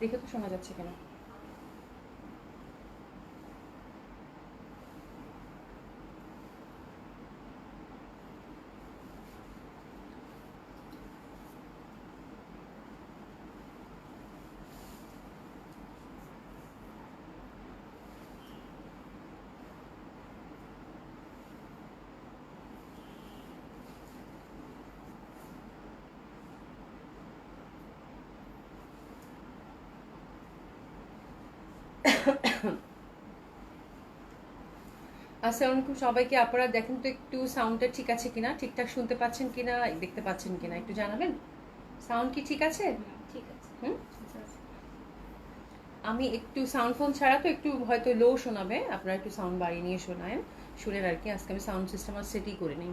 দেখে তো শোনা যাচ্ছে কেন? আসসালামু আলাইকুম সবাইকে। আপনারা দেখেন তো একটু সাউন্ডটা ঠিক আছে কিনা, ঠিকঠাক শুনতে পাচ্ছেন কিনা, দেখতে পাচ্ছেন কিনা একটু জানাবেন। সাউন্ড কি ঠিক আছে? ঠিক আছে। হুম, আমি একটু সাউন্ড ফোন ছাড়া তো একটু হয়তো লো শোনাবে, আপনারা একটু সাউন্ড বাড়িয়ে নিয়ে শোনায়েন শুনেন আর কি। আজকে আমি সাউন্ড সিস্টেম আর সেটই করে নিই।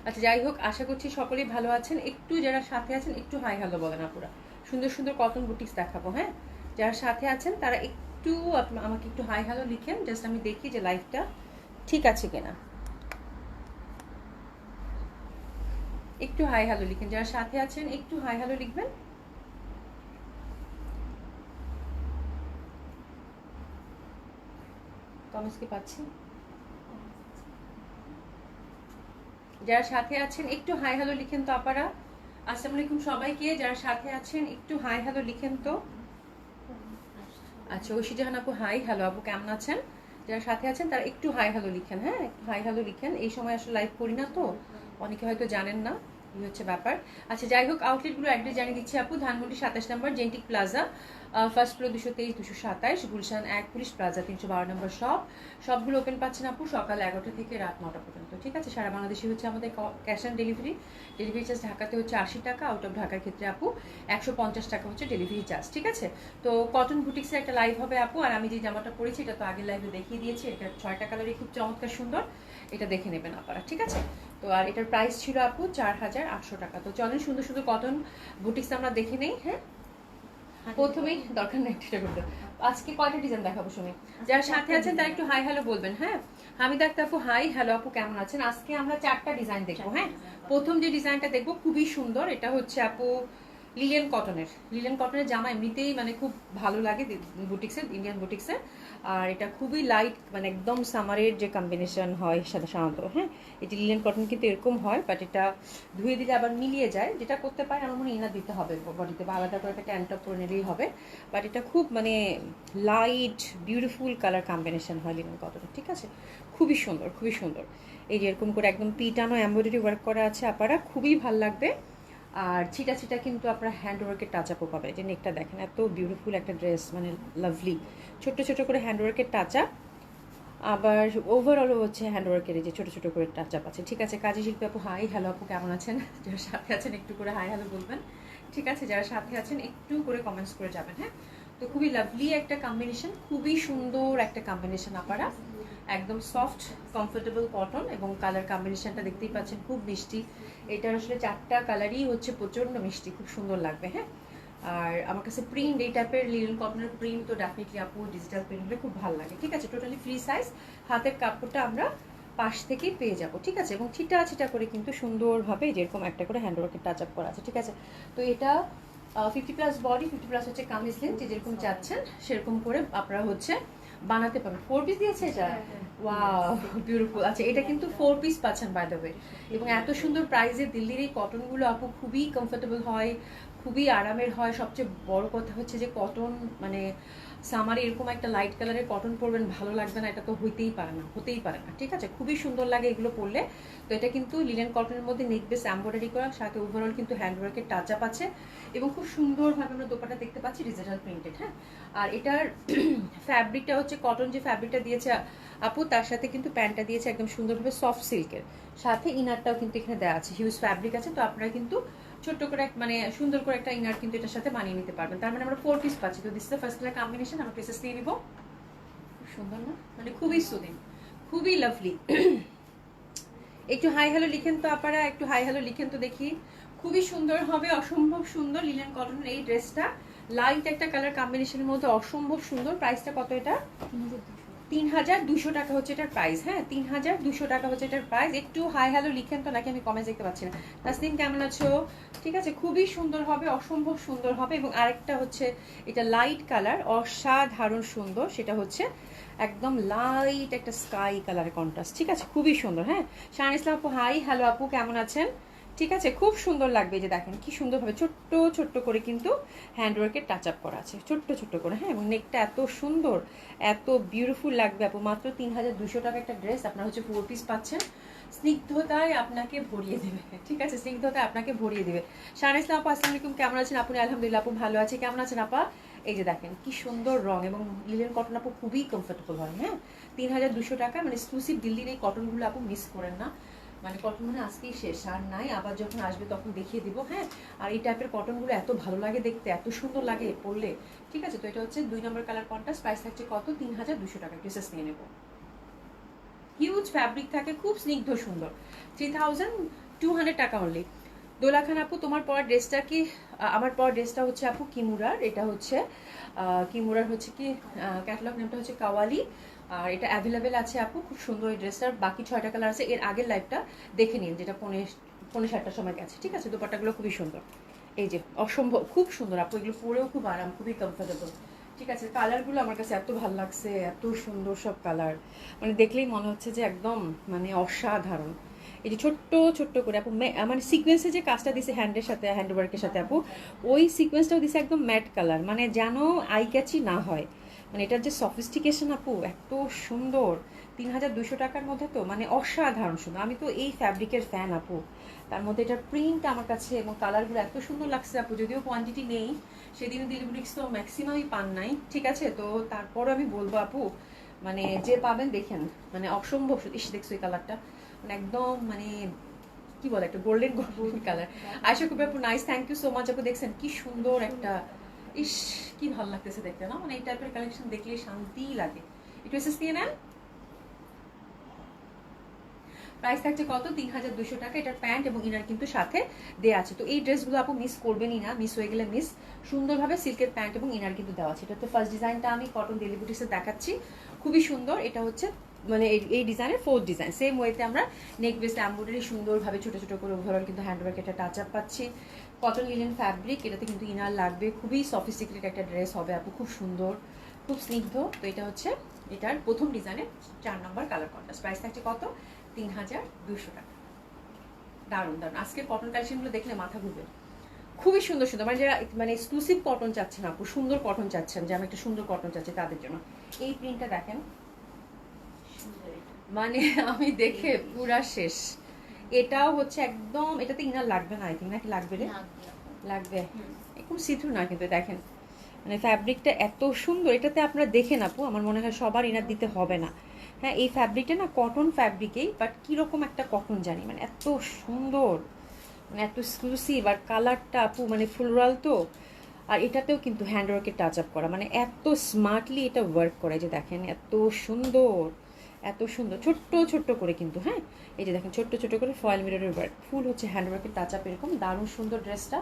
আচ্ছা যাই হোক, আশা করছি সকলেই ভালো আছেন। একটু যারা সাথে আছেন একটু হাই হ্যালো বলেন আপুরা। সুন্দর সুন্দর কটন বুটিক্স দেখাবো। হ্যাঁ, যারা সাথে আছেন তারা একটু আমাকে একটু হাই হ্যালো লিখেন, জাস্ট আমি দেখি যে লাইভটা ঠিক আছে কিনা। একটু হাই হ্যালো লিখেন, যারা সাথে আছেন একটু হাই হ্যালো লিখবেন। কমেন্টস কি পাচ্ছি? যারা সাথে আছেন একটু হাই হ্যালো লিখেন তো আপারা। আসসালামু আলাইকুম সবাইকে, যারা সাথে আছেন একটু হাই হ্যালো লিখেন তো। আচ্ছা ঐশী জাহান আপু হাই হ্যালো আপু, কেমন আছেন? যারা সাথে আছেন তারা একটু হাই হ্যালো লিখেন। হ্যাঁ, একটু হাই হ্যালো লিখেন। এই সময় আসলে লাইভ করি না তো, অনেকে হয়তো জানেন না, এই হচ্ছে ব্যাপার। আচ্ছা যাই হোক, আউটলেটগুলো অ্যাড্রেস জানিয়ে দিচ্ছি আপু। ধানমন্ডি 27 নম্বর জেন্টিক plaza, first floor 223 227, Gulshan 1 police plaza 312 নম্বর শপ। সবগুলো ওপেন পাচ্ছেন আপু সকাল 11টা থেকে রাত 9টা পর্যন্ত। ঠিক আছে, সারা বাংলাদেশে হচ্ছে আমাদের cash on delivery. Delivery charge ঢাকাতে হচ্ছে 80 টাকা, আউট অফ ঢাকার ক্ষেত্রে আপু 150 টাকা হচ্ছে ডেলিভারি চার্জ। ঠিক আছে, তো কটন বুটিক্সের একটা লাইভ হবে আপু। আর আমি যে জামাটা পরেছি এটা তো আগের লাইভে দেখিয়ে দিয়েছি। এটা 6টা কালারই খুব চমৎকার সুন্দর, এটা দেখে নেবেন আপনারা। ঠিক আছে, তো আর এটার প্রাইস ছিল আপু 4800 টাকা। তো চলেন সুন্দর সুন্দর কটন বুটিক্স আমরা দেখে নেই। হ্যাঁ, প্রথমেই দরকার নেই একটা করতে। আজকে কয়টা ডিজাইন দেখাবো শুনি। যারা সাথে আছেন তারা একটু হাই হ্যালো বলবেন। হ্যাঁ, হামিদা আক্তার আপু হাই হ্যালো আপু, কেমন আছেন? আজকে আমরা 4টা ডিজাইন দেখবো। হ্যাঁ, প্রথম যে ডিজাইনটা দেখবো খুবই সুন্দর, এটা হচ্ছে আপু লিলেন কটনের। লিলেন কটনের জামা এমনিতেই মানে খুব ভালো লাগে বুটিক্সের, ইন্ডিয়ান বুটিক্সের। আর এটা খুবই লাইট, মানে একদম সামারের যে কম্বিনেশন হয় সাথে সাধারণত। হ্যাঁ, এটি লিলেন কটন কিন্তু এরকম হয়, বাট এটা ধুয়ে দিলে আবার মিলিয়ে যায়। যেটা করতে পারে আমার মনে ইনার দিতে হবে বডিতে, বা আলাদা করে একটা ট্যান টপ করে নিলেই হবে। বাট এটা খুব মানে লাইট বিউটিফুল কালার কম্বিনেশন হয় লিনেন কটনের। ঠিক আছে, খুবই সুন্দর খুবই সুন্দর। এই যে এরকম করে একদম পিটানো এমব্রয়ডারি ওয়ার্ক করা আছে আপনারা, খুবই ভাল লাগবে। আর ছিটা ছিটা কিন্তু আপনারা হ্যান্ড ওয়ার্কের টাচ আপও পাবে। যে নেকটা দেখেন, এত বিউটিফুল একটা ড্রেস, মানে লাভলি। ছোট্ট ছোট করে হ্যান্ড ওয়ার্কের টাচ আপ, আবার ওভারঅলও হচ্ছে হ্যান্ডওয়ার্কের এই যে ছোটো ছোটো করে টাচ আপ আছে। ঠিক আছে, কাজী শিল্পী আপু হাই হ্যালো আপু, কেমন আছেন? যারা সাথে আছেন একটু করে হাই হ্যালো বলবেন। ঠিক আছে, যারা সাথে আছেন একটু করে কমেন্টস করে যাবেন। হ্যাঁ, তো খুবই লাভলি একটা কম্বিনেশন, খুবই সুন্দর একটা কম্বিনেশন আপনারা। একদম সফট কমফোর্টেবল কটন, এবং কালার কম্বিনেশনটা দেখতেই পাচ্ছেন খুব মিষ্টি। এটার আসলে 4টা কালারই হচ্ছে প্রচণ্ড মিষ্টি, খুব সুন্দর লাগবে। হ্যাঁ, আর আমার কাছে প্রিন্ট এই টাইপের লিনেন কটনের প্রিন্ট তো ডেফিনেটলি আপু ডিজিটাল প্রিন্ট হলে খুব ভালো লাগে। ঠিক আছে, টোটালি ফ্রি সাইজ, হাতের কাপড়টা আমরা পাশ থেকেই পেয়ে যাব। ঠিক আছে, এবং ছিটা ছিটা করে কিন্তু সুন্দরভাবে যেরকম একটা করে হ্যান্ডওয়ার্কের টাচ আপ করা আছে। ঠিক আছে, তো এটা 50+ বডি, 50+ হচ্ছে কামিজ লেন্থ, যে যেরকম চাচ্ছেন সেরকম করে আপনারা হচ্ছে বানাতে পারবেন। 4 পিস দিয়েছে এটা, ওয়াও বিউটিফুল। আচ্ছা, এটা কিন্তু 4 পিস পাচ্ছেন বাই দ্য ওয়ে, এবং এত সুন্দর প্রাইসে। দিল্লির এই কটনগুলো আপু খুবই কমফোর্টেবল হয়, খুবই আরামের হয়। সবচেয়ে বড় কথা হচ্ছে যে কটন, মানে সামারে এরকম একটা লাইট কালারের কটন পরবেন, ভালো লাগবে না এটা তো হইতেই পারে না, হতেই পারে না। ঠিক আছে, খুবই সুন্দর লাগে এগুলো পরলে। তো এটা কিন্তু লিনেন কটনের মধ্যে নেক বেস এমব্রয়ডারি করা, সাথে ওভারঅল কিন্তু হ্যান্ডওয়ার্কের টাচ আপ আছে, এবং খুব সুন্দরভাবে আমরা দোপাটা দেখতে পাচ্ছি ডিজিটাল প্রিন্টেড। হ্যাঁ, আর এটার ফ্যাব্রিকটা হচ্ছে কটন, যে ফ্যাব্রিকটা দিয়েছে আপু তার সাথে কিন্তু প্যান্টটা দিয়েছে একদম সুন্দরভাবে সফট সিল্কের, সাথে ইনারটাও কিন্তু এখানে দেওয়া আছে, হিউজ ফ্যাব্রিক আছে। তো আপনারা কিন্তু ছোট্ট করে মানে সুন্দর করে একটা ইনার কিন্তু এটার সাথে বানিয়ে নিতে পারবেন। তার মানে আমরা 4 পিস পাচ্ছি। তো this is the first colour combination. আমরা পিসেস নিয়ে নিব। খুব সুন্দর না, মানে খুবই সুদিং, খুবই লাভলি। একটু হাই হ্যালো লিখেন তো আপনারা, একটু হাই হ্যালো লিখেন তো দেখি। খুবই সুন্দর হবে, অসম্ভব সুন্দর লিনেন কটনের এই ড্রেসটা। লাইট একটা কালার কম্বিনেশনের মধ্যে অসম্ভব সুন্দর। প্রাইসটা কত এটা? ৩,২০০ টাকা হচ্ছে এটার প্রাইস। হ্যাঁ, ৩,২০০ টাকা হচ্ছে এটার প্রাইস। একটু হাই হ্যালো লিখেন তো, নাকি আমি কমেন্ট দেখতে পাচ্ছি না। তাসনিম কেমন আছো? ঠিক আছে, খুবই সুন্দর হবে, অসম্ভব সুন্দর হবে। এবং আরেকটা হচ্ছে এটা লাইট কালার, অসাধারণ সুন্দর। সেটা হচ্ছে একদম লাইট একটা স্কাই কালারের কন্ট্রাস্ট। ঠিক আছে, খুবই সুন্দর। হ্যাঁ, শাহান ইসলাম আপু হাই হ্যালো আপু, কেমন আছেন? ঠিক আছে, খুব সুন্দর লাগবে। যে দেখেন কি সুন্দরভাবে ছোট্ট ছোট্ট করে কিন্তু হ্যান্ডওয়ার্কের টাচ আপ করা আছে, ছোট্ট ছোট্ট করে। হ্যাঁ, এবং নেকটা এত সুন্দর, এত বিউটিফুল লাগবে আপু। মাত্র ৩,২০০ টাকা একটা ড্রেস আপনার হচ্ছে 4 পিস পাচ্ছেন। স্নিগ্ধতায় আপনাকে ভরিয়ে দেবে। ঠিক আছে, স্নিগ্ধতায় আপনাকে ভরিয়ে দেবে। শাহান ইসলাম আপু আসসালামু আলাইকুম, কেমন আছেন আপনি? আলহামদুলিল্লাহ আপু ভালো আছে, কেমন আছেন আপা? এই যে দেখেন কি সুন্দর রং, এবং লিলেন কটন আপু খুবই কমফোর্টেবল হয়। হ্যাঁ, ৩,২০০ টাকা, মানে এক্সক্লুসিভ দিল্লির এই কটনগুলো আপু মিস করেন না। মানে কটন মানে আজকেই শেষ, আর নাই, আবার যখন আসবে তখন দেখিয়ে দিব। হ্যাঁ, আর এই টাইপের কটনগুলো এত ভালো লাগে দেখতে, এত সুন্দর লাগে পরলে। ঠিক আছে, তো এটা হচ্ছে 2 নম্বর কালার কন্ট্রাস্ট। প্রাইস থাকছে কত? ৩,২০০ টাকা। ড্রেসেস নিয়ে নেব। হিউজ ফ্যাব্রিক থাকে, খুব স্নিগ্ধ সুন্দর। 3,200 টাকা অনলি। দোলা খান আপু, তোমার পর ড্রেসটা কি? আমার পর ড্রেসটা হচ্ছে আপু কিমুরার। এটা হচ্ছে কিমুরার হচ্ছে কি ক্যাটালগ নেমটা হচ্ছে কাওয়ালি। আর এটা অ্যাভেলেবেল আছে আপু, খুব সুন্দর এই ড্রেসটার। বাকি 6টা কালার আছে। এর আগের লাইভটা দেখে নিন, যেটা 5:30-7টার সময় গেছে। ঠিক আছে, দোপাট্টাগুলো খুবই সুন্দর। এই যে অসম্ভব খুব সুন্দর আপু, এগুলো পরেও খুব আরাম, খুবই কমফোর্টেবল। ঠিক আছে, কালারগুলো আমার কাছে এত ভালো লাগছে, এত সুন্দর সব কালার, মানে দেখলেই মনে হচ্ছে যে একদম মানে অসাধারণ। এই যে ছোট্ট ছোট্ট করে আপু, মানে সিকোয়েন্সে যে কাজটা দিছে হ্যান্ডের সাথে, হ্যান্ড ওয়ার্কের সাথে আপু, ওই সিকোয়েন্সটাও দিছে একদম ম্যাট কালার, মানে যেন আই ক্যাচি না হয়। মানে এটার যে সফিস্টিকেশন আপু, এত সুন্দর। ৩,২০০ টাকার মধ্যে তো মানে অসাধারণ সুন্দর। আমি তো এই ফ্যাব্রিকের ফ্যান আপু। তার মধ্যে এটার প্রিন্ট আমার কাছে এবং কালারগুলো এত সুন্দর লাগছে আপু। যদিও কোয়ান্টিটি নেই, সেদিন ডেলিভারিক্স তো ম্যাক্সিমামই পান নাই। ঠিক আছে, তো তারপরও আমি বলবো আপু, মানে যে পাবেন দেখেন, মানে অসম্ভব। ইস, দেখছো এই কালারটা, মানে একদম মানে কি বলে, একটা গোল্ডেন গোল্ডেন কালার। আশা করি আপু nice, thank you so much আপু। দেখছেন কি সুন্দর একটা, ইস কি ভালো লাগতেছে দেখতে না, মানে এই টাইপের কালেকশন দেখলে শান্তিই লাগে। একটু এসএস দিয়ে নেন। প্রাইস থাকছে কত? ৩,২০০ টাকা। এটার প্যান্ট এবং ইনার কিন্তু সাথে দেওয়া আছে। তো এই ড্রেসগুলো আপু মিস করবেনই না, মিস হয়ে গেলে মিস। সুন্দরভাবে সিল্কের প্যান্ট এবং ইনার কিন্তু দেওয়া আছে। এটা তো ফার্স্ট ডিজাইনটা আমি কটন ডেলি বুটিক্সে দেখাচ্ছি, খুবই সুন্দর। এটা হচ্ছে মানে এই ডিজাইনের 4th ডিজাইন। সেম ওয়েতে আমরা নেক বেসে এমব্রয়ডারি সুন্দরভাবে ছোটো ছোটো করে ওভারঅল কিন্তু হ্যান্ডওয়ার্ক একটা টাচ আপ পাচ্ছি। কটন লিনেন ফ্যাব্রিক, এটাতে কিন্তু ইনার লাগবে। খুবই সফিস্টিকেটেড একটা ড্রেস হবে আপু, খুব সুন্দর, খুব স্নিগ্ধ। তো এটা হচ্ছে এটার প্রথম ডিজাইনের 4 নম্বর কালার কন্ট্রাস্ট। প্রাইস থাকছে কত? ৩,২০০ টাকা। দারুণ দারুণ, আজকের কটন কালেকশনগুলো দেখলে মাথা ঘুরবে। খুবই সুন্দর সুন্দর, মানে যারা মানে এক্সক্লুসিভ কটন চাচ্ছেন আপু, সুন্দর কটন চাচ্ছেন, যে আমি একটা সুন্দর কটন চাচ্ছি তাদের জন্য এই প্রিন্টটা দেখেন, মানে আমি দেখে পুরা শেষ। এটাও হচ্ছে একদম, এটাতে ইনার লাগবে না আই থিঙ্ক, নাকি লাগবে রে? লাগবে, একদম সিথ্রু না কিন্তু দেখেন, মানে ফ্যাব্রিকটা এত সুন্দর। এটাতে আপনারা দেখেন আপু, আমার মনে হয় সবার ইনার দিতে হবে না। হ্যাঁ, এই ফ্যাব্রিকটা না কটন ফ্যাব্রিকেই, বাট কীরকম একটা কটন জানি, মানে এত সুন্দর, মানে এত এক্সক্লুসিভ। আর কালারটা আপু মানে ফুলরাল তো, আর এটাতেও কিন্তু হ্যান্ডওয়ার্কের টাচ আপ করা, মানে এত স্মার্টলি এটা ওয়ার্ক করে। যে দেখেন এত সুন্দর, এত সুন্দর, ছোট্ট ছোট্ট করে কিন্তু। হ্যাঁ, এই যে দেখেন ছোট্ট ছোট্ট করে ফয়েল মিররের ওয়ার্ক, ফুল হচ্ছে হ্যান্ডওয়ার্কের টাচ আপ, এরকম দারুণ সুন্দর ড্রেসটা,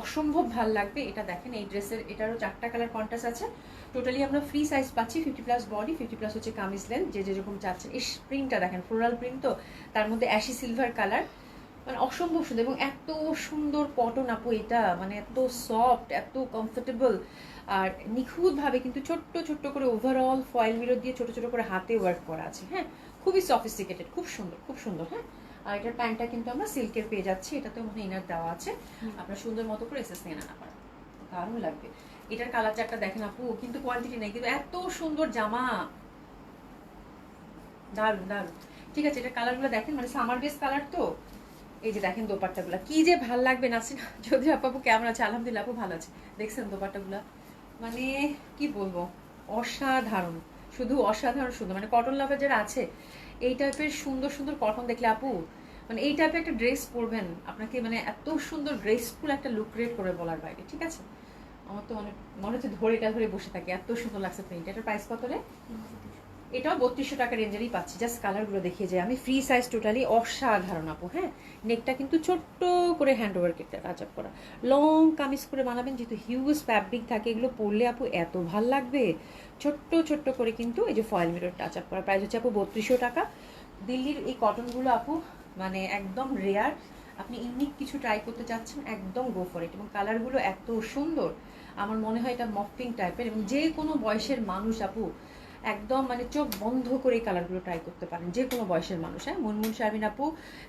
অসম্ভব ভাল লাগবে। এটা দেখেন এই ড্রেসের, এটারও 4টা কালার কন্ট্রাস্ট আছে। টোটালি আমরা ফ্রি সাইজ পাচ্ছি, 50+ বডি, 50+ হচ্ছে কামিজ লেন্থ, যে যেরকম চাচ্ছেন। এই প্রিন্টটা দেখেন, ফ্লোরাল প্রিন্ট তো, তার মধ্যে অ্যাশি সিলভার কালার, মানে অসম্ভব সুন্দর। এবং এত সুন্দর কটন আপু এটা, মানে এত সফট, এত কমফোর্টেবল, আর নিখুঁতভাবে কিন্তু ছোট্ট ছোট্ট করে ওভারঅল ফয়েল মিরর দিয়ে ছোট ছোট করে হাতে ওয়ার্ক করা আছে। হ্যাঁ, খুবই সফিস্টিকেটেড, খুব সুন্দর, খুব সুন্দর। হ্যাঁ, আর এটার প্যান্টটা কিন্তু আমরা সিল্কের পেয়ে যাচ্ছি, এটাতেও মনে ইনার দেওয়া আছে, আপনার সুন্দর মতো করে এসএস নিয়ে আনা পারেন, দারুণ লাগবে। এটার কালার চারটা দেখেন আপু, কিন্তু কোয়ান্টিটি নেই, কিন্তু এত সুন্দর জামা, দারুণ দারুণ। ঠিক আছে, এটা কালারগুলো দেখেন, মানে সামার বেস কালার তো। এই যে দেখেন দোপাট্টাগুলো কি যে ভাল লাগবে নাসিনা যদি আপু কেমন আছে? আলহামদুলিল্লাহ আপু ভালো আছে। দেখছেন দোপাট্টাগুলো, মানে কি বলবো, অসাধারণ, শুধু অসাধারণ সুন্দর। মানে কটন লাভার যারা আছে, এই টাইপের সুন্দর সুন্দর কটন দেখলে আপু, মানে এই টাইপের একটা ড্রেস পরবেন, আপনাকে মানে এত সুন্দর গ্রেসফুল একটা লুক ক্রিয়েট করে বলার বাইরে। ঠিক আছে, আমার তো মনে হচ্ছে ধরে এটা ধরে বসে থাকে, এত সুন্দর লাগছে প্রিন্ট। এটার প্রাইস কত রে? এটাও 3200 টাকা রেঞ্জেরই পাচ্ছি। জাস্ট কালারগুলো দেখিয়ে যায় আমি। ফ্রি সাইজ, টোটালি অসাধারণ আপু। হ্যাঁ, নেকটা কিন্তু ছোট্ট করে হ্যান্ড ওয়ার্কের টাচ আপ করা, লং কামিজ করে বানাবেন, যেহেতু হিউজ ফ্যাব্রিক থাকে, এগুলো পরলে আপু এত ভাল লাগবে। ছোট্ট ছোট্ট করে কিন্তু এই যে ফয়েল মিরর টাচ আপ করা, প্রাইস হচ্ছে আপু 3200 টাকা। দিল্লির এই কটনগুলো আপু মানে একদম রেয়ার। আপনি ইউনিক কিছু ট্রাই করতে চাচ্ছেন, একদম গো ফর ইট। এবং কালারগুলো এত সুন্দর, আমার মনে হয় এটা মফিং টাইপের, এবং যে কোনো বয়সের মানুষ আপু একদম মানে চোখ বন্ধ করে এই কালারগুলো ট্রাই করতে পারেন, যে কোনো বয়সের মানুষ। হ্যাঁ, মুনমুন শারমিন আপু,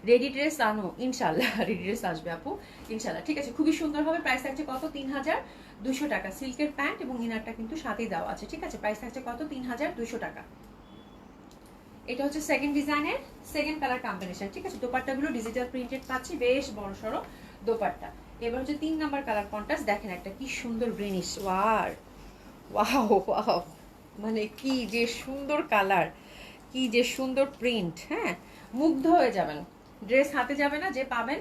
রেডি ড্রেস আনো ইনশাল্লাহ, রেডি ড্রেস আসবে আপু ইনশাল্লাহ। ঠিক আছে, খুবই সুন্দর হবে। প্রাইস থাকছে কত? 3200 টাকা। সিল্কের প্যান্ট এবং ইনারটা কিন্তু সাথেই দেওয়া আছে। ঠিক আছে, প্রাইস থাকছে কত? 3200 টাকা। এটা হচ্ছে সেকেন্ড ডিজাইনের সেকেন্ড কালার কম্বিনেশন। ঠিক আছে, দোপাট্টাগুলো ডিজিটাল প্রিন্টেড পাচ্ছি, বেশ বড় সড়ো দোপাট্টা। এবার হচ্ছে 3 নাম্বার কালার কন্ট্রাস্ট। দেখেন একটা কি সুন্দর গ্রিনিশ, ওয়াও ওয়াও, মানে কি যে সুন্দর কালার, কি যে সুন্দর প্রিন্ট। হ্যাঁ, মুগ্ধ হয়ে যাবেন। ড্রেস হাতে যাবে না, যে পাবেন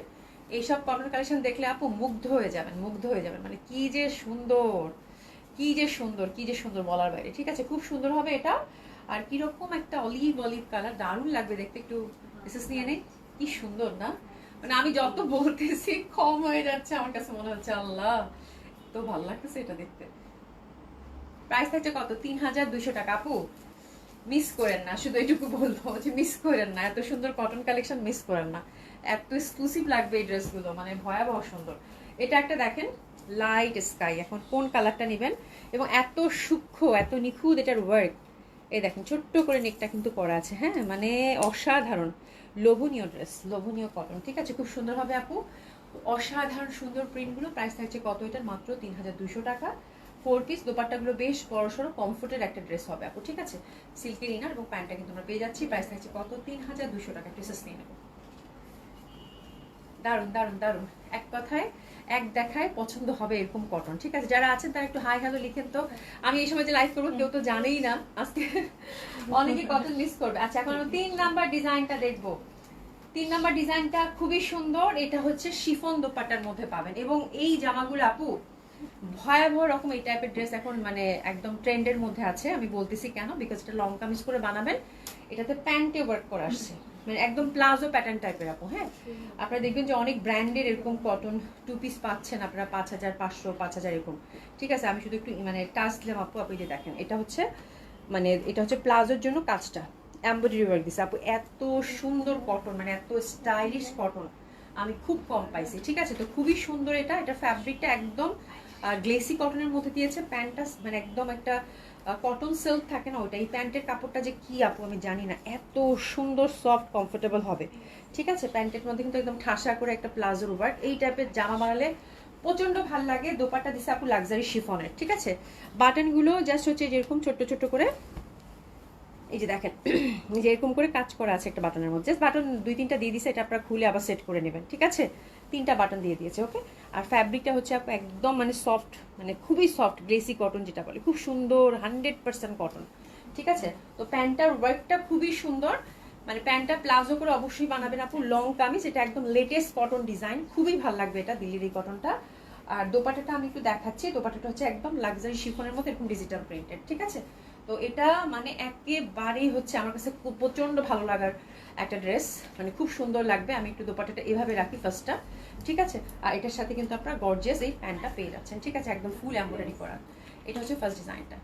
এইসব কটন কালেকশন দেখলে আপু মুগ্ধ হয়ে যাবেন, মুগ্ধ হয়ে যাবেন। মানে কি যে সুন্দর, কি যে সুন্দর, কি যে সুন্দর বলার বাইরে। ঠিক আছে, খুব সুন্দর হবে এটা। আর কিরকম একটা অলিভ অলিভ কালার, দারুণ লাগবে দেখতে। একটু মেসেজ নিয়ে নেই, কি সুন্দর না? মানে আমি যত বলতেছি কম হয়ে যাচ্ছে আমার কাছে মনে হচ্ছে। আল্লাহ, তো ভালো লাগতেছে এটা দেখতে। প্রাইস থাকছে কত? 3200 টাকা আপু। মিস করেন না, শুধু এইটুকু বলবো যে মিস করেন না, এত সুন্দর কটন কালেকশন মিস করেন না। এত এক্সক্লুসিভ লাগবে এই ড্রেসগুলো, মানে ভয়াবহ সুন্দর। এটা একটা দেখেন লাইট স্কাই, এখন কোন কালারটা নেবেন, এবং এত সূক্ষ্ম, এত নিখুঁত এটার ওয়ার্ক। এই দেখেন ছোট্ট করে নেকটা কিন্তু করা আছে। হ্যাঁ, মানে অসাধারণ, লোভনীয় ড্রেস, লোভনীয় কটন। ঠিক আছে, খুব সুন্দর হবে আপু, অসাধারণ সুন্দর প্রিন্টগুলো। প্রাইস থাকছে কত এটার? মাত্র 3200 টাকা। 4 পিস, দোপাট্টাগুলো বেশ বড়সড় কমফোর্টের একটা ড্রেস হবে আপু। ঠিক আছে, সিল্কের ইনার এবং প্যান্টটা কিন্তু আমরা পেয়ে যাচ্ছি। প্রাইস থাকছে কত? 3200 টাকা। ড্রেসেস নিয়ে নেবো। দারুণ দারুণ দারুণ, এক কথায় এক দেখায় পছন্দ হবে এরকম কটন। ঠিক আছে, যারা আছেন তারা একটু হাই হ্যালো লিখেন তো। আমি এই সময় যে লাইভ করবো কেউ তো জানেই না আজকে, অনেকে কটন মিস করবে। আচ্ছা, এখন আমরা 3 নাম্বার ডিজাইনটা দেখবো। 3 নাম্বার ডিজাইনটা খুবই সুন্দর। এটা হচ্ছে শিফন দোপাট্টার মধ্যে পাবেন, এবং এই জামাগুলো আপু ভয়াবহ রকম এই টাইপের ড্রেস এখন মানে একদম ট্রেন্ডের মধ্যে আছে। আমি বলতেছি কেন, বিকজ এটা লং কামিজ করে বানাবেন, এটাতে প্যান্টে ওয়ার্ক করা আসছে, মানে একদম প্লাজো প্যাটার্ন টাইপের আপু। হ্যাঁ, আপনারা দেখবেন যে অনেক ব্র্যান্ডের এরকম কটন 2 পিস পাচ্ছেন আপনারা 5500 5000 এরকম। ঠিক আছে, আমি শুধু একটু মানে টাচ দিলাম আপু। আপনি যে দেখেন এটা হচ্ছে মানে এটা হচ্ছে প্লাজোর জন্য কাজটা এমব্রয়ডারি ওয়ার্ক দিছে আপু। এত সুন্দর কটন, মানে এত স্টাইলিশ কটন আমি খুব কম পাইছি। ঠিক আছে, তো খুবই সুন্দর এটা। এটা ফ্যাব্রিকটা একদম গ্লেসি কটনের মধ্যে দিয়েছে। প্যান্টটা মানে একদম একটা কটন সিল্ক থাকে না ওইটা। এই প্যান্টের কাপড়টা যে কি আপু আমি জানি না, এত সুন্দর সফট কমফোর্টেবল হবে। ঠিক আছে, প্যান্টের মধ্যে কিন্তু একদম ঠাসা করে একটা প্লাজোর ওয়ার্ক। এই টাইপের জামা বানালে প্রচন্ড ভাল লাগে। দোপাট্টা দিছে আপু লাক্সারি শিফনের। ঠিক আছে, বাটনগুলো জাস্ট হচ্ছে যেরকম ছোট্ট ছোট্ট করে, এই যে দেখেন যে এরকম করে কাজ করা আছে একটা বাটনের মধ্যে। জাস্ট বাটন 2-3টা দিয়ে দিয়েছে, এটা আপনারা খুলে আবার সেট করে নেবেন। ঠিক আছে, 3টা বাটন দিয়ে দিয়েছে। ওকে, আর ফ্যাব্রিকটা হচ্ছে আপু একদম মানে সফট, মানে খুবই সফট গ্লেসি কটন যেটা বলে, খুব সুন্দর 100% কটন। ঠিক আছে, তো প্যান্টটার ওয়ার্কটা খুবই সুন্দর। মানে প্যান্টটা প্লাজো করে অবশ্যই বানাবেন আপু, লং কামিজ। এটা একদম লেটেস্ট কটন ডিজাইন, খুবই ভালো লাগবে এটা, দিল্লির এই কটনটা। আর দোপাট্টাটা আমি একটু দেখাচ্ছি। দোপাট্টাটা হচ্ছে একদম লাক্সারি শিফনের মধ্যে এরকম ডিজিটাল প্রিন্টেড। ঠিক আছে, তো এটা মানে একেবারেই হচ্ছে আমার কাছে খুব প্রচন্ড ভালো লাগার একটা ড্রেস, মানে খুব সুন্দর লাগবে। আমি একটু দোপাট্টাটা এভাবে রাখি ফার্স্টটা। ঠিক আছে, আর এটার সাথে কিন্তু আপনারা গর্জিয়াস এই প্যান্টটা পেয়ে যাচ্ছেন। ঠিক আছে, একদম ফুল এমব্রয়ডারি করা। এটা হচ্ছে ফার্স্ট ডিজাইনটা।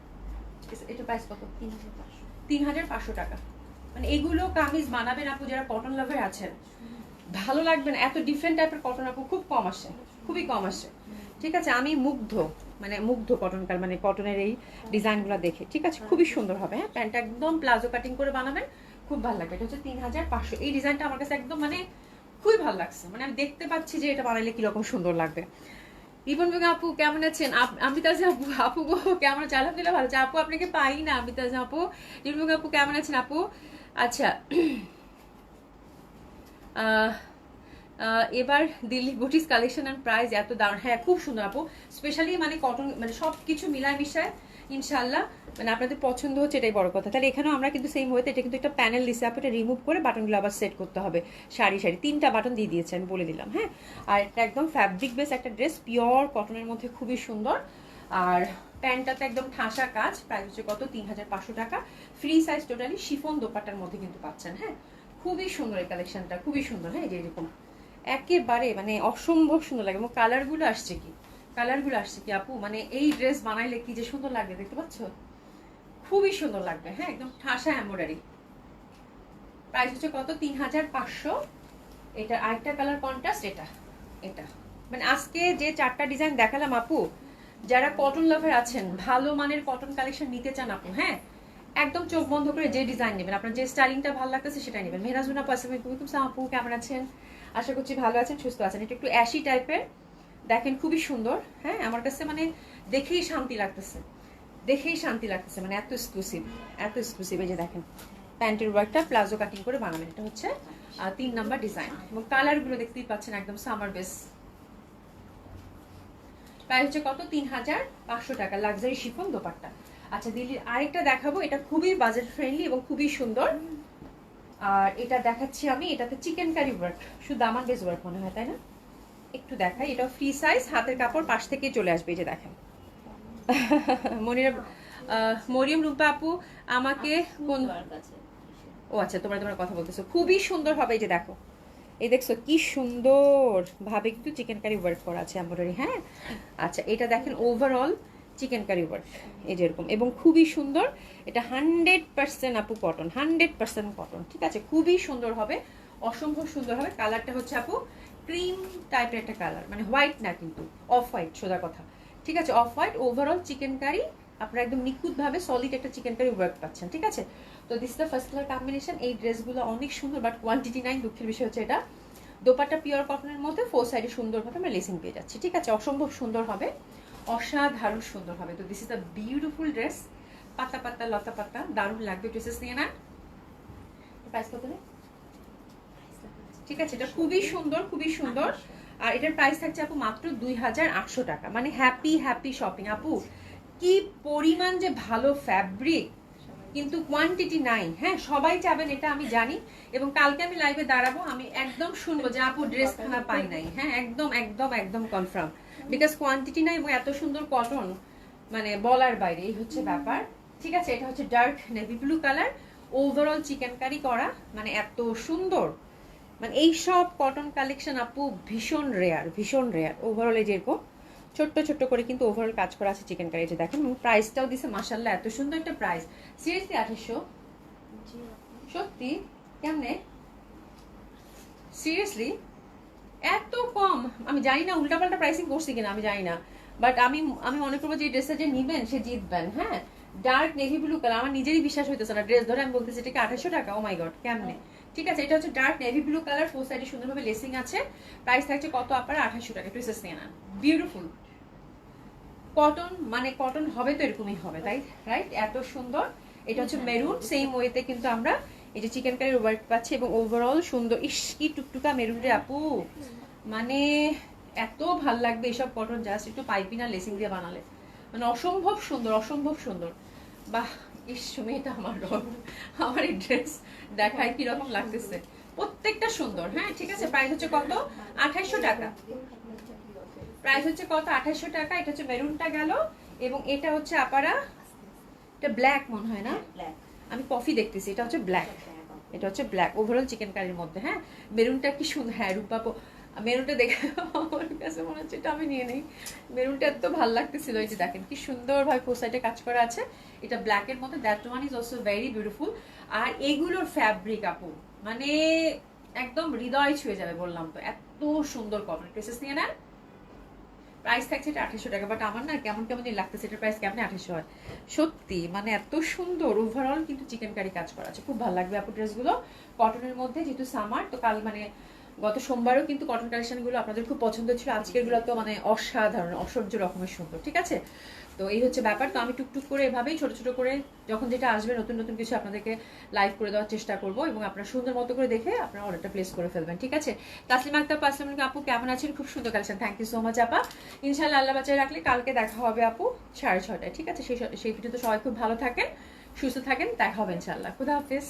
এটা প্রাইস কত? 3500 টাকা। মানে এগুলো কামিজ বানাবেন আপু যারা কটন লাভার আছেন, ভালো লাগবে না। এত ডিফারেন্ট টাইপের কটন আপু খুব কম আসে, খুবই কম আসে। ঠিক আছে, আমি মুগ্ধ, মানে মুগ্ধ কটনকার, মানে কটনের এই ডিজাইনগুলো দেখে। ঠিক আছে, খুবই সুন্দর হবে। হ্যাঁ, প্যান্টটা একদম প্লাজো কাটিং করে বানাবেন, খুব ভালো লাগবে। এটা হচ্ছে 3500। এই ডিজাইনটা আমার কাছে একদম মানে খুবই ভালো লাগছে। মানে আমি দেখতে পাচ্ছি যে এটা বানাইলে কিরকম সুন্দর লাগবে। রিপন বেগম আপু কেমন আছেন? অমৃতাজ আপু, আপু গো কেমন আছে? আলহামদুলিল্লাহ ভালো আছে আপু, আপনাকে পাই না। অমৃতাজ আপু, রিপন বেগম আপু কেমন আছেন আপু? আচ্ছা, এবার Delhi booties collection and price এত দারুণ। হ্যাঁ, খুব সুন্দর আপু, স্পেশালি মানে কটন, মানে সব কিছু মিলায় মিশায় ইনশাল্লাহ মানে আপনাদের পছন্দ হচ্ছে, এটাই বড় কথা। তাহলে এখানেও আমরা কিন্তু সেম হয়েতে এটা কিন্তু একটা প্যানেল দিচ্ছে আপু, এটা রিমুভ করে বাটনগুলো আবার সেট করতে হবে। সারি সারি 3টা বাটন দিয়ে দিয়েছে, আমি বলে দিলাম। হ্যাঁ, আর এটা একদম ফ্যাব্রিক বেস একটা ড্রেস, পিওর কটনের মধ্যে, খুবই সুন্দর। আর প্যান্টটাতে একদম ঠাসা কাজ, প্রাইস হচ্ছে কত 3500 টাকা। ফ্রি সাইজ টোটালি, শিফন দোপাট্টার মধ্যে কিন্তু পাচ্ছেন। হ্যাঁ, খুবই সুন্দর এই কালেকশনটা, খুবই সুন্দর। হ্যাঁ, যে এরকম একেবারে মানে অসম্ভব সুন্দর লাগে। এবং কালারগুলো আসছে কি, কালারগুলো আসছে কি আপু, মানে এই ড্রেস বানাইলে কি যে সুন্দর লাগবে দেখতে পাচ্ছ, খুবই সুন্দর লাগবে। হ্যাঁ, একদম ঠাসা এমব্রয়ডারি। প্রাইস হচ্ছে কত 3500। এটা আরেকটা কালার কন্ট্রাস্ট, এটা এটা মানে আজকে যে 4টা ডিজাইন দেখালাম আপু, যারা কটন লাভার আছেন, ভালো মানের কটন কালেকশন নিতে চান আপু, হ্যাঁ একদম চোখ বন্ধ করে যে ডিজাইন নেবেন, আপনার যে স্টাইলিংটা ভালো লাগতেছে সেটাই নেবেন। মেহরাজুনা আসসালামু আপু, কেমন আছেন? আশা করছি ভালো আছেন, সুস্থ আছেন। এটা একটু অ্যাশি টাইপের, দেখেন খুবই সুন্দর। হ্যাঁ, আমার কাছে মানে দেখেই শান্তি লাগতেছে, দেখেই শান্তি লাগতেছে, মানে এত এক্সক্লুসিভ, এত এক্সক্লুসিভ। এই যে দেখেন প্যান্টের ওয়ার্কটা প্লাজো কাটিং করে বানাবেন। এটা হচ্ছে 3 নাম্বার ডিজাইন, এবং কালারগুলো দেখতেই পাচ্ছেন একদম সামার বেস। প্রাইস হচ্ছে কত 3500 টাকা, লাক্সারি শিফন দোপাট্টা। আচ্ছা, দিল্লির আরেকটা দেখাবো, এটা খুবই বাজেট ফ্রেন্ডলি এবং খুবই সুন্দর। আর এটা দেখাচ্ছি আমি, এটাতে চিকেন কারি ওয়ার্ক, শুধু দামান বেস ওয়ার্ক মনে হয়, তাই না? একটু দেখাই, এটা ফ্রি সাইজ, হাতের কাপড় পাশ থেকে চলে আসবে। এই যে দেখেন মরিয়ম রূপা আপু আমাকে কোন, ও আচ্ছা, তোমরা তোমার কথা বলতেছো, খুবই সুন্দর হবে। এই যে দেখো, এই দেখছো কি সুন্দর ভাবে কিন্তু চিকেন কারি ওয়ার্ক করা আছে এমব্রয়ডারি। হ্যাঁ, আচ্ছা, এটা দেখেন ওভারঅল চিকেন কারি ওয়ার্ক, এই যেরকম, এবং খুবই সুন্দর। এটা 100% আপু কটন, 100% কটন, ঠিক আছে? খুবই সুন্দর হবে, অসম্ভব সুন্দর হবে। কালারটা হচ্ছে আপু ক্রিম টাইপের একটা কালার, মানে হোয়াইট না কিন্তু, অফ হোয়াইট, সোজা কথা, ঠিক আছে? Off white, overall chicken curry, আপনারা একদম নিখুঁতভাবে সলিড একটা চিকেন কারি ওয়ার্ক পাচ্ছেন, ঠিক আছে? তো this is the first colour combination. এই ড্রেসগুলো অনেক সুন্দর, বাট কোয়ান্টিটি নাই, দুঃখের বিষয় হচ্ছে এটা। দোপাট্টা পিওর কটনের মধ্যে, ফোর সাইডে সুন্দরভাবে আমরা লেসিং পেয়ে যাচ্ছি, ঠিক আছে? অসম্ভব সুন্দর হবে, অসাধারণ সুন্দর হবে। তো this is the beautiful dress, পাতা পাতা লতা পাতা, দারুণ লাগবে। ড্রেসেস নিয়ে না, প্রাইস কত নেই, ঠিক আছে? এটা খুবই সুন্দর, খুবই সুন্দর। আর এটার প্রাইস থাকছে আপু মাত্র 2800 টাকা। মানে হ্যাপি হ্যাপি শপিং আপু, কি পরিমাণ যে ভালো ফ্যাব্রিক, কিন্তু কোয়ান্টিটি নাই। হ্যাঁ, সবাই চাবেন এটা আমি জানি, এবং কালকে আমি লাইভে দাঁড়াবো, আমি একদম শুনবো যে আপু ড্রেস খানা পাই নাই। হ্যাঁ, একদম একদম একদম কনফার্ম, বিকজ কোয়ান্টিটি নাই, এবং এত সুন্দর কটন মানে বলার বাইরে, এই হচ্ছে ব্যাপার, ঠিক আছে? এটা হচ্ছে dark navy blue colour, overall chicken curry করা, মানে এত সুন্দর। মানে এই সব কটন কালেকশন আপু ভীষণ রেয়ার, ভীষণ রেয়ার। ওভারঅল এই যেরকম ছোট্ট ছোট্ট করে কিন্তু ওভারঅল কাজ করা আছে চিকেন কারি, যে দেখেন, প্রাইসটাও দিছে মাশাআল্লাহ, এত সুন্দর একটা প্রাইস। সিরিয়াসলি 2800, সত্যি? কেমনে সিরিয়াসলি এত কম? আমি জানি না উল্টাপাল্টা প্রাইসিং করছি কিনা, আমি জানি না, বাট আমি আমি মনে করবো যে এই ড্রেসটা যে নিবেন সে জিতবেন। হ্যাঁ, ডার্ক নেভি ব্লু কালার, আমার নিজেরই বিশ্বাস হইতেছে না, ড্রেস ধরে আমি বলতেছি এটাকে 2800 টাকা। ও মাই গড, কেমনে? ঠিক আছে, এটা হচ্ছে dark navy blue colour, four সাইডে সুন্দরভাবে লেসিং আছে। প্রাইস থাকছে কত আপনারা 2800 টাকা। ড্রেসেস নিয়ে নেন, বিউটিফুল কটন, মানে কটন হবে তো এরকমই হবে, তাই রাইট? এত সুন্দর। এটা হচ্ছে মেরুন, সেম ওয়েতে কিন্তু আমরা এই যে চিকেন কারির ওয়ার্ক পাচ্ছি, এবং ওভারঅল সুন্দর। ইস কি টুকটুকা মেরুন রে আপু, মানে এত ভাল লাগবে এইসব কটন, জাস্ট একটু পাইপিং আর লেসিং দিয়ে বানালে, মানে অসম্ভব সুন্দর, অসম্ভব সুন্দর। বাহ, ইস মেয়েটা আমার রব, আমার এই ড্রেস দেখায় কিরকম লাগতেছে, প্রত্যেকটা সুন্দর। হ্যাঁ, ঠিক আছে, প্রাইস হচ্ছে কত 2800 টাকা। প্রাইস হচ্ছে কত 2800 টাকা। এটা হচ্ছে মেরুনটা গেল, এবং এটা হচ্ছে আপারা, এটা ব্ল্যাক মনে হয় না, আমি কফি দেখতেছি, এটা হচ্ছে ব্ল্যাক, এটা হচ্ছে ব্ল্যাক ওভারঅল চিকেন কারির মধ্যে। হ্যাঁ, মেরুনটা কি সুন্দর, হ্যাঁ রূপা মেরুনটা দেখে আমার কাছে মনে হচ্ছে এটা আমি নিয়ে নেই, মেরুনটা এত ভালো লাগতেছিল। এই যে দেখেন কি সুন্দর ভাবে ফোর সাইডে কাজ করা আছে, এটা ব্ল্যাকের মধ্যে, that one is also very beautiful. আর এগুলোর ফ্যাব্রিক আপু মানে একদম হৃদয় ছুঁয়ে যাবে, বললাম তো, এত সুন্দর কটন। ড্রেসেস নিয়ে নেন, প্রাইস থাকছে এটা 2800 টাকা। বাট আমার না কেমন কেমন লাগতেছে, এটার প্রাইস কেমন 2800 হয়? সত্যি মানে এত সুন্দর ওভারঅল কিন্তু চিকেন কারি কাজ করা আছে, খুব ভালো লাগবে আপু ড্রেসগুলো কটনের মধ্যে, যেহেতু সামার। তো কাল মানে গত সোমবারও কিন্তু কটন কালেকশনগুলো আপনাদের খুব পছন্দ ছিল, আজকেরগুলো তো মানে অসাধারণ, অসহ্য রকমের সুন্দর, ঠিক আছে? তো এই হচ্ছে ব্যাপার। তো আমি টুকটুক করে এভাবেই ছোট ছোট করে যখন যেটা আসবে নতুন নতুন কিছু আপনাদেরকে লাইভ করে দেওয়ার চেষ্টা করব, এবং আপনারা সুন্দর মতো করে দেখে আপনারা অর্ডারটা প্লেস করে ফেলবেন, ঠিক আছে? তাসলিমা আক্তার, আসসালামু আলাইকুম আপু, কেমন আছেন? খুব সুন্দর collection, thank you so much আপা। ইনশাআল্লাহ আল্লাহ বাঁচায় রাখলে কালকে দেখা হবে আপু 6:30টায়, ঠিক আছে? সেই ভিডিওতে সবাই খুব ভালো থাকেন, সুস্থ থাকেন, দেখা হবে ইনশাআল্লাহ। খুদা হাফেজ।